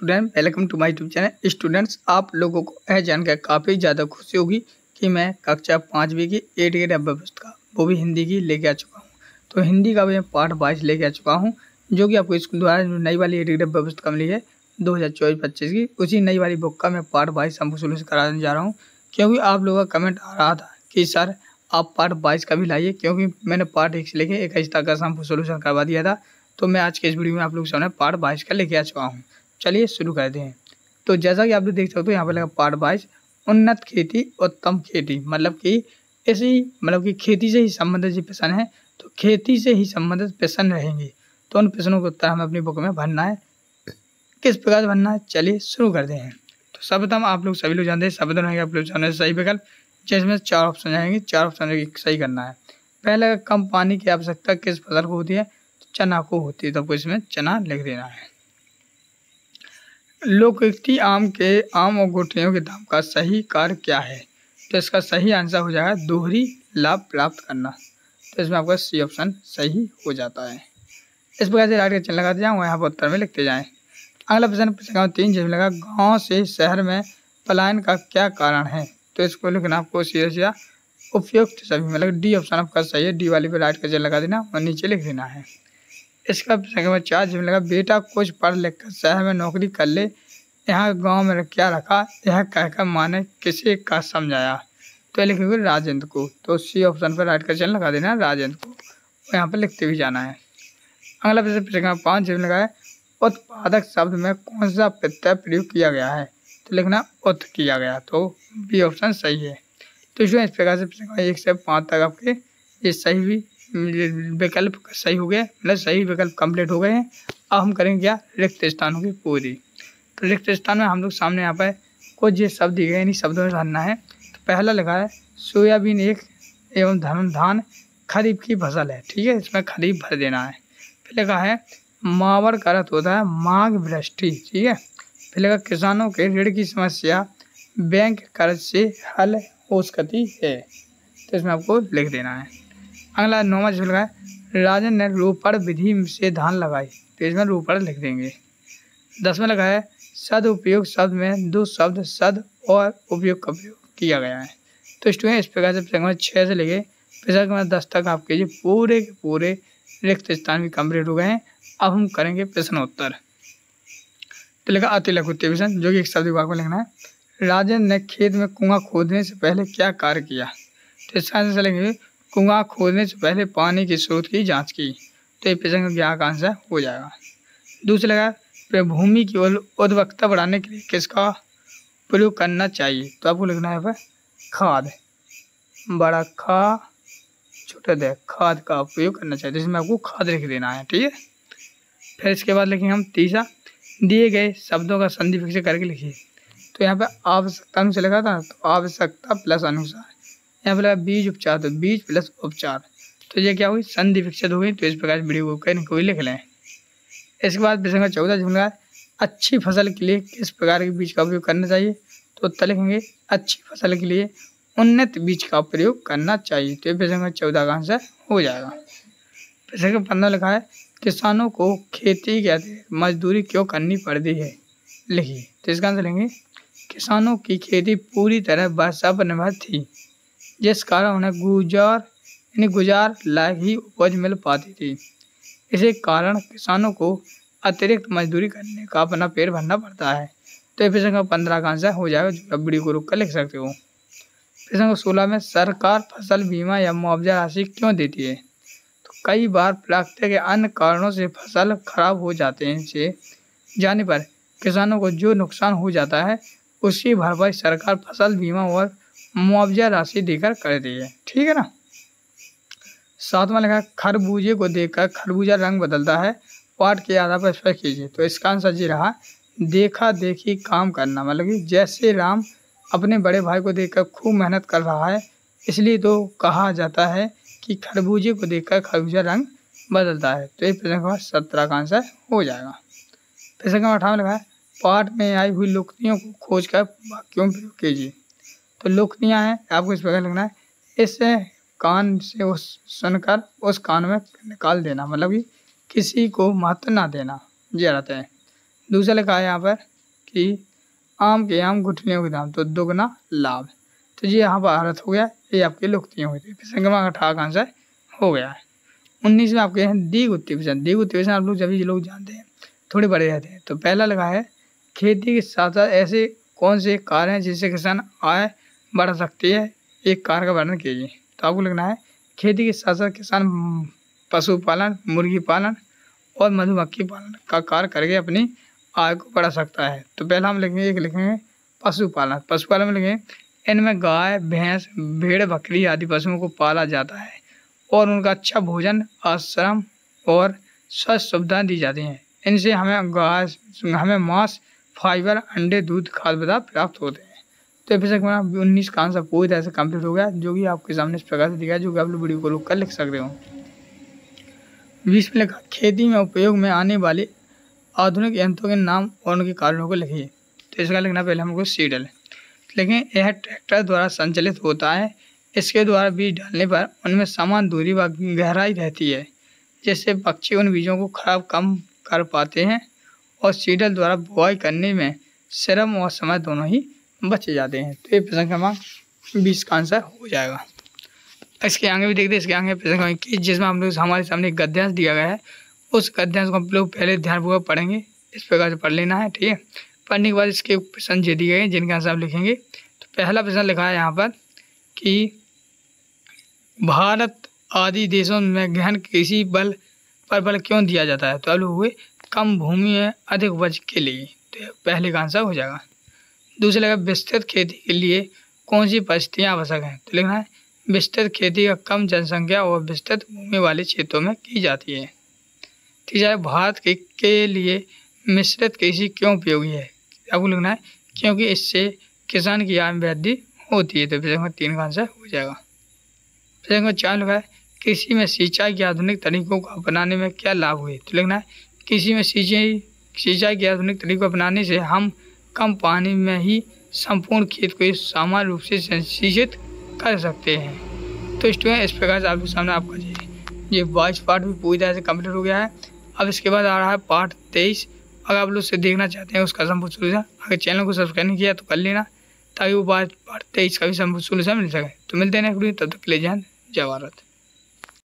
Student welcome to my YouTube channel. Students, आप लोगों को यह जानकर काफ़ी ज़्यादा खुशी होगी कि मैं कक्षा 5वीं की 8 ग्रेड पुस्तक वो भी हिंदी की लेके आ चुका हूँ। तो हिंदी का मैं पार्ट 22 लेके आ चुका हूँ, जो कि आपको स्कूल द्वारा नई वाली 8 ग्रेड पुस्तक मिली है 2024-25 की। उसी नई वाली बुक का मैं पार्ट 22 हमको सोल्यूशन कराने जा रहा हूँ, क्योंकि आप लोगों का कमेंट आ रहा था कि सर आप पार्ट 22 का भी लाइए, क्योंकि मैंने पार्ट 1 से लेके 21 तक का हमको सोल्यूशन करवा दिया था। तो मैं आज के इस वीडियो में आप लोगों के सामने पार्ट 22 का लेके आ चुका हूँ। चलिए शुरू करते हैं। तो जैसा कि आप लोग देख सकते हो, यहाँ पर लगा पार्ट 22 उन्नत खेती उत्तम खेती, मतलब कि खेती से ही संबंधित जो प्रश्न है, तो खेती से ही संबंधित प्रश्न रहेंगे। तो उन प्रश्नों का उत्तर हमें अपनी बुक में भरना है। किस प्रकार से भरना है, चलिए शुरू करते हैं। तो सर्वप्रथम आप लोग सभी लोग जानते हैं सर्वप्रथम रहेंगे आप लोग सामने सही विकल्प, जिसमें 4 ऑप्शन आएंगे। 4 ऑप्शन सही करना है। पहले, कम पानी की आवश्यकता किस फसल को होती है, तो चना को होती है, तो आपको इसमें चना लिख देना है। लोकोक्ति आम और गुठलियों के दाम का सही कार्य क्या है, तो इसका सही आंसर हो जाएगा दोहरी लाभ प्राप्त करना। तो इसमें आपका सी ऑप्शन सही हो जाता है। इस प्रकार से राइट का चिन्ह लगाते जाएं, यहाँ पर उत्तर में लिखते जाएं। अगला प्रश्न 3 जिसमें लगा गाँव से शहर में पलायन का क्या कारण है, तो इसको लिखना आपको सीधा उपयुक्त सभी, मतलब डी ऑप्शन आपका सही है। डी वाली पे राइट का चिन्ह लगा देना और नीचे लिख देना है। इसका प्रश्न 4 जिसमें लगा बेटा कुछ पढ़ लिख कर शहर में नौकरी कर ले, यहाँ गांव में क्या रखा, यह कहकर माँ ने किसे का समझाया, तो लिखेंगे राजेंद्र को। तो सी ऑप्शन पर राइट का चिन्ह लगा देना राजेंद्र को, और यहाँ पर लिखते भी जाना है। अगला प्रश्न 5 जिसमें लगा है उत्पादक शब्द में कौन सा प्रत्यय प्रयोग किया गया है, तो लिखना उत किया गया, तो बी ऑप्शन सही है। तो इसमें इस प्रकार से प्रश्न 1 से 5 तक आपके ये सही भी विकल्प सही हो गए, मतलब सही विकल्प कंप्लीट हो गए हैं। अब हम करेंगे क्या, रिक्त स्थानों की पूरी। तो रिक्त स्थान में हम लोग सामने यहाँ पर कुछ ये शब्द दिए गए, इन्हीं शब्दों में भरना है। तो पहला लगा है सोयाबीन एक एवं धान खरीफ की फसल है, ठीक है, इसमें खरीफ भर देना है। फिर लगा है मावड़ का अर्थ होता है माघ वृष्टि, ठीक है। फिर लगा किसानों के ऋण की समस्या बैंक कर्ज से हल हो सकती है, तो इसमें आपको लिख देना है। अगला 9वां जिसमें लगा है राजन ने रोपड़ विधि से धान लगाई, तो इसमें रोपड़ लिख देंगे। 10वां लगा है सदुपयोग शब्द में दो शब्द सद और उपयोग का प्रयोग किया गया है। तो स्टूडेंट इस प्रकार से प्रश्न 6 से लेके प्रश्न 10 तक आपके जो पूरे के पूरे रिक्त स्थान भी कम्प्लीट हो गए हैं। अब हम करेंगे प्रश्नोत्तर। तो लिखा अति लघु प्रश्न, जो कि एक शब्द विभाग में लिखना है। राजन ने खेत में कुआं खोदने से पहले क्या कार्य किया, तो इसका आंसर लेंगे कुआं खोदने से पहले पानी के स्रोत की जांच की, तो ये प्रश्न का आंसर हो जाएगा। दूसरा लगा भूमि की उर्वरकता बढ़ाने के लिए किसका प्रयोग करना चाहिए, तो आपको लिखना है खाद, बड़ा खा छोटा दे, खाद का उपयोग करना चाहिए, जिसमें आपको खाद लिख देना है, ठीक है। फिर इसके बाद लिखेंगे हम तीसरा दिए गए शब्दों का संधि विकसित करके लिखिए। तो यहाँ पे आवश्यकता अनुसार लिखा था, तो आवश्यकता प्लस अनुसार, यहाँ पे लगा बीज उपचार, तो बीज प्लस उपचार, तो ये क्या हुई संधि विकसित हो गई। तो इस प्रकार वीडियो को लिख लें। इसके बाद प्रश्न 14 जिसमें लगा अच्छी फसल के लिए किस प्रकार के बीज का उपयोग करना चाहिए, तो उत्तर लिखेंगे अच्छी फसल के लिए उन्नत बीज का प्रयोग करना चाहिए, तो प्रश्न 14 का आंसर हो जाएगा। प्रश्न 15 लिखा है किसानों को खेती के अतिरिक्त मजदूरी क्यों करनी पड़ती है, लिखिए। तो इसका आंसर लेंगे किसानों की खेती पूरी तरह वर्षा पर निर्भर थी, जिस कारण उन्हें गुजार लायक ही उपज मिल पाती थी। इसी कारण किसानों को अतिरिक्त मजदूरी करने का अपना पेट भरना पड़ता है, तो प्रश्न 15 का आंसर हो जाएगा, जो वीडियो को रुक कर लिख सकते हो। प्रश्न 16 में सरकार फसल बीमा या मुआवजा राशि क्यों देती है, तो कई बार प्राकृतिक या अन्य कारणों से फसल खराब हो जाते हैं, से जाने पर किसानों को जो नुकसान हो जाता है उसकी भरपाई सरकार फसल बीमा और मुआवजा राशि देकर करती है, ठीक है ना। 7वां लगा खरबूजे को देखकर खरबूजा रंग बदलता है, पाठ के आधार पर स्पष्ट कीजिए। तो इसका आंसर जी रहा देखा देखी काम करना, मतलब कि जैसे राम अपने बड़े भाई को देखकर खूब मेहनत कर रहा है, इसलिए तो कहा जाता है कि खरबूजे को देखकर खरबूजा रंग बदलता है, तो ये प्रश्न 17 का आंसर हो जाएगा। प्रश्न 18 लगा है पाठ में आई हुई लोकतियों को खोज कर वाक्यों में प्रयोग कीजिए। तो लोकतियाँ हैं, आपको इस प्रकार लिखना है इस कान से उस सुनकर उस कान में निकाल देना, मतलब कि किसी को महत्व ना देना, ये रहता है। दूसरा लिखा है यहाँ पर कि आम के आम गुठलियों के दाम, तो दुगना लाभ। तो ये यहाँ पर अर्थ हो गया, ये आपकी लुक्तियाँ हुई थी। प्रश्न क्रमांक 18 का आंसर हो गया है। 19 में आपके हैं दीर्घ उत्तीर्ण। दीर्घ उत्तीर्ण आप लोग सभी लोग जानते हैं, थोड़े बड़े रहते हैं। तो पहला लगा है खेती के साथ साथ ऐसे कौन से कार्य हैं जिससे किसान आय बढ़ा सकती है, एक कार्य का वर्णन कीजिए। तो आपको लिखना है खेती के साथ साथ किसान पशुपालन, मुर्गी पालन और मधुमक्खी पालन का कार्य करके अपनी आय को बढ़ा सकता है। तो पहला हम लिखेंगे पशुपालन। पशुपालन में लिखेंगे इनमें गाय, भैंस, भेड़, बकरी आदि पशुओं को पाला जाता है और उनका अच्छा भोजन, आश्रम और स्वास्थ्य सुविधाएं दी जाती हैं। इनसे हमें मांस, फाइबर, अंडे, दूध, खाद्य पदार्थ प्राप्त होते हैं। तो एपिसोड 19 का आंसर पूरी तरह से कंप्लीट हो गया, जो कि आपके सामने इस प्रकार से दिखा है, जो कि आप लोग वीडियो को रोक कर लिख सकते हो। 20 में लिखा खेती में उपयोग में आने वाले आधुनिक यंत्रों के नाम और उनके कारणों को लिखिए। तो इसका लिखना पहले हमको सीडल। लेकिन यह ट्रैक्टर द्वारा संचालित होता है। इसके द्वारा बीज डालने पर उनमें समान दूरी व गहराई रहती है, जिससे पक्षी उन बीजों को कम कर पाते हैं और सीडल द्वारा बुआई करने में श्रम और समय दोनों ही बच जाते हैं। तो ये प्रश्न क्रमांक 20 का आंसर हो जाएगा। इसके आगे भी देखते हैं, इसके आगे प्रश्न क्रमांक 21 जिसमें हम लोग हमारे सामने एक गद्यांश दिया गया है। उस गद्यांश को हम लोग पहले ध्यानपूर्वक पढ़ेंगे, इस प्रकार से पढ़ लेना है, ठीक है। पढ़ने के बाद इसके प्रश्न दिए गए हैं जिनके आंसर आप लिखेंगे। तो पहला प्रश्न लिखा है यहाँ पर कि भारत आदि देशों में गहन कृषि बल क्यों दिया जाता है। तो अब हुए कम भूमि में अधिक उपज के लिए। तो पहले का आंसर हो जाएगा। दूसरा लगा विस्तृत खेती के लिए कौन सी परिस्थितियाँ आवश्यक हैं। तो लिखना है विस्तृत खेती का कम जनसंख्या और विस्तृत भूमि वाले क्षेत्रों में की जाती है। तीसरा है भारत के लिए मिश्रित कृषि क्यों उपयोगी है। आपको लिखना है क्योंकि इससे किसान की आय में वृद्धि होती है। तो प्रश्न 3 का आंसर हो जाएगा। प्रश्न 4 लिखा है कृषि में सिंचाई के आधुनिक तरीकों को अपनाने में क्या लाभ हुए। तो लिखना है कृषि में सिंचाई के आधुनिक तरीकों को अपनाने से हम कम पानी में ही संपूर्ण खेत को सामान्य रूप से सिंचित कर सकते हैं। तो स्टूडेंट इस प्रकार से आपके सामने आपका ये 22 पार्ट भी पूरी तरह से कंप्लीट हो गया है। अब इसके बाद आ रहा है पार्ट 23। अगर आप लोग उसे देखना चाहते हैं उसका संपूर्ण सोल्यूशन, अगर चैनल को सब्सक्राइब नहीं किया तो कर लेना, ताकि वो पार्ट 23 का भी संपूर्ण सोल्यूशन मिल सके। तो मिलते हैं नेक्स्ट वीडियो, तब तक के लिए जय हिंद, जय भारत।